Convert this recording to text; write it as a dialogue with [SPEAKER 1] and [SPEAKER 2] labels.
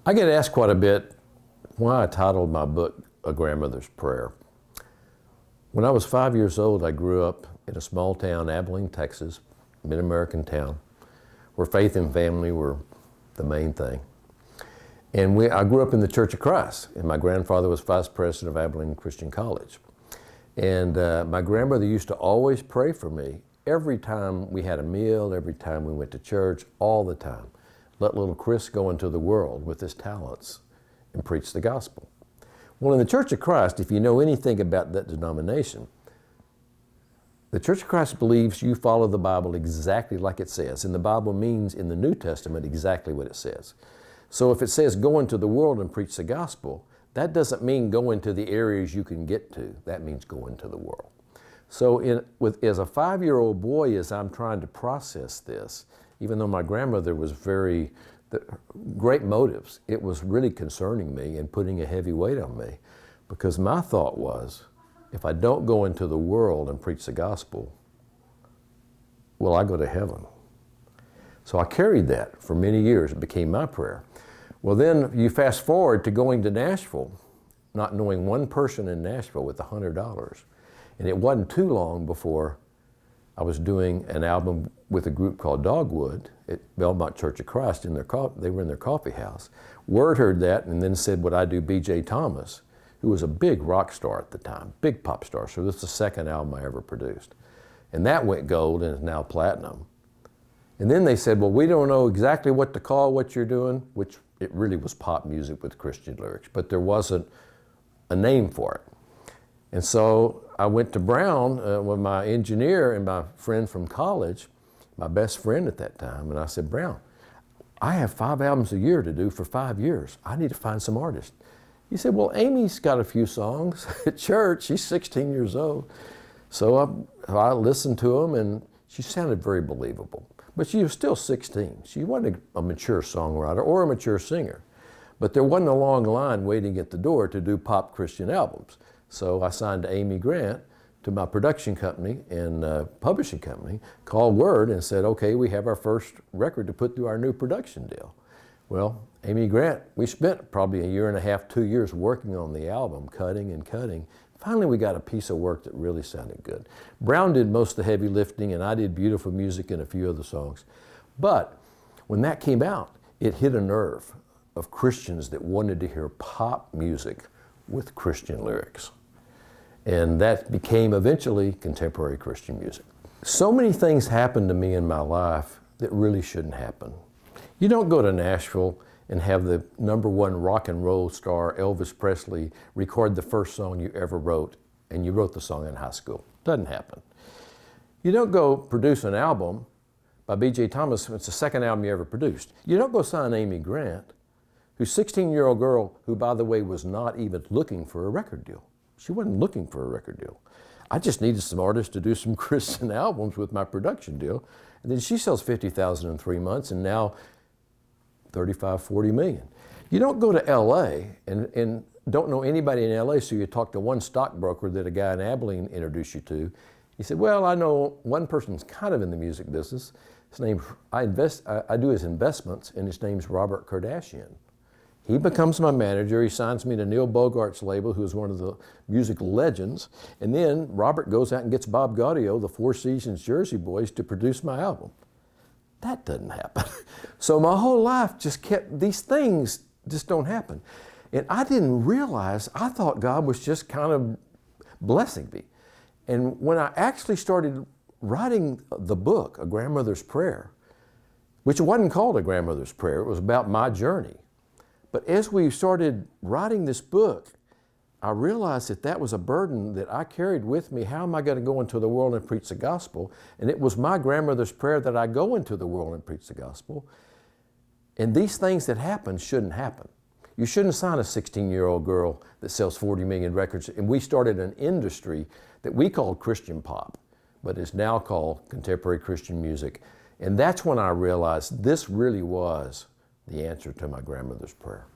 [SPEAKER 1] I get asked quite a bit why I titled my book A Grandmother's Prayer. When I was 5 years old, I grew up in a small town, Abilene, Texas, mid-American town, where faith and family were the main thing. And I grew up in the Church of Christ, and my grandfather was vice president of Abilene Christian College. And my grandmother used to always pray for me every time we had a meal, every time we went to church, all the time. Let little Chris go into the world with his talents and preach the gospel. Well, in the Church of Christ, if you know anything about that denomination, the Church of Christ believes you follow the Bible exactly like it says. And the Bible means in the New Testament exactly what it says. So if it says go into the world and preach the gospel, that doesn't mean go into the areas you can get to. That means go into the world. So as a 5-year-old boy, as I'm trying to process this, even though my grandmother was great motives, it was really concerning me and putting a heavy weight on me, because my thought was, if I don't go into the world and preach the gospel, will I go to heaven? So I carried that for many years. It became my prayer. Well, then you fast forward to going to Nashville, not knowing one person in Nashville with $100. And it wasn't too long before I was doing an album with a group called Dogwood at Belmont Church of Christ. They were in their coffee house. Word heard that and then said, would I do B.J. Thomas, who was a big rock star at the time, big pop star. So this is the second album I ever produced. And that went gold and is now platinum. And then they said, well, we don't know exactly what to call what you're doing, which it really was pop music with Christian lyrics, but there wasn't a name for it. And so I went to Brown with my engineer and my friend from college, my best friend at that time, and I said, Brown, I have 5 albums a year to do for 5 years. I need to find some artists. He said, well, Amy's got a few songs at church. She's 16 years old. So I listened to them, and she sounded very believable. But she was still 16. She wasn't a mature songwriter or a mature singer. But there wasn't a long line waiting at the door to do pop Christian albums. So I signed Amy Grant to my production company and publishing company, called Word, and said, okay, we have our first record to put through our new production deal. Well, Amy Grant, we spent probably a year and a half, 2 years working on the album, cutting and cutting. Finally, we got a piece of work that really sounded good. Brown did most of the heavy lifting, and I did beautiful music and a few other songs. But when that came out, it hit a nerve of Christians that wanted to hear pop music with Christian lyrics. And that became eventually contemporary Christian music. So many things happened to me in my life that really shouldn't happen. You don't go to Nashville and have the #1 rock and roll star Elvis Presley record the first song you ever wrote, and you wrote the song in high school. Doesn't happen. You don't go produce an album by B.J. Thomas. It's the second album you ever produced. You don't go sign Amy Grant, who's a 16-year-old girl who, by the way, was not even looking for a record deal. She wasn't looking for a record deal. I just needed some artists to do some Christian albums with my production deal. And then she sells 50,000 in 3 months, and now 35, 40 million. You don't go to LA and don't know anybody in LA, so you talk to one stockbroker that a guy in Abilene introduced you to. He said, well, I know one person's kind of in the music business. His name, I do his investments, and his name's Robert Kardashian. He becomes my manager. He signs me to Neil Bogart's label, who is one of the music legends. And then Robert goes out and gets Bob Gaudio, the Four Seasons Jersey Boys, to produce my album. That doesn't happen. So my whole life these things just don't happen. And I didn't realize, I thought God was just kind of blessing me. And when I actually started writing the book, A Grandmother's Prayer, which wasn't called A Grandmother's Prayer, it was about my journey. But as we started writing this book, I realized that was a burden that I carried with me. How am I going to go into the world and preach the gospel? And it was my grandmother's prayer that I go into the world and preach the gospel. And these things that happen shouldn't happen. You shouldn't sign a 16-year-old girl that sells 40 million records. And we started an industry that we called Christian pop, but is now called contemporary Christian music. And that's when I realized this really was the answer to my grandmother's prayer.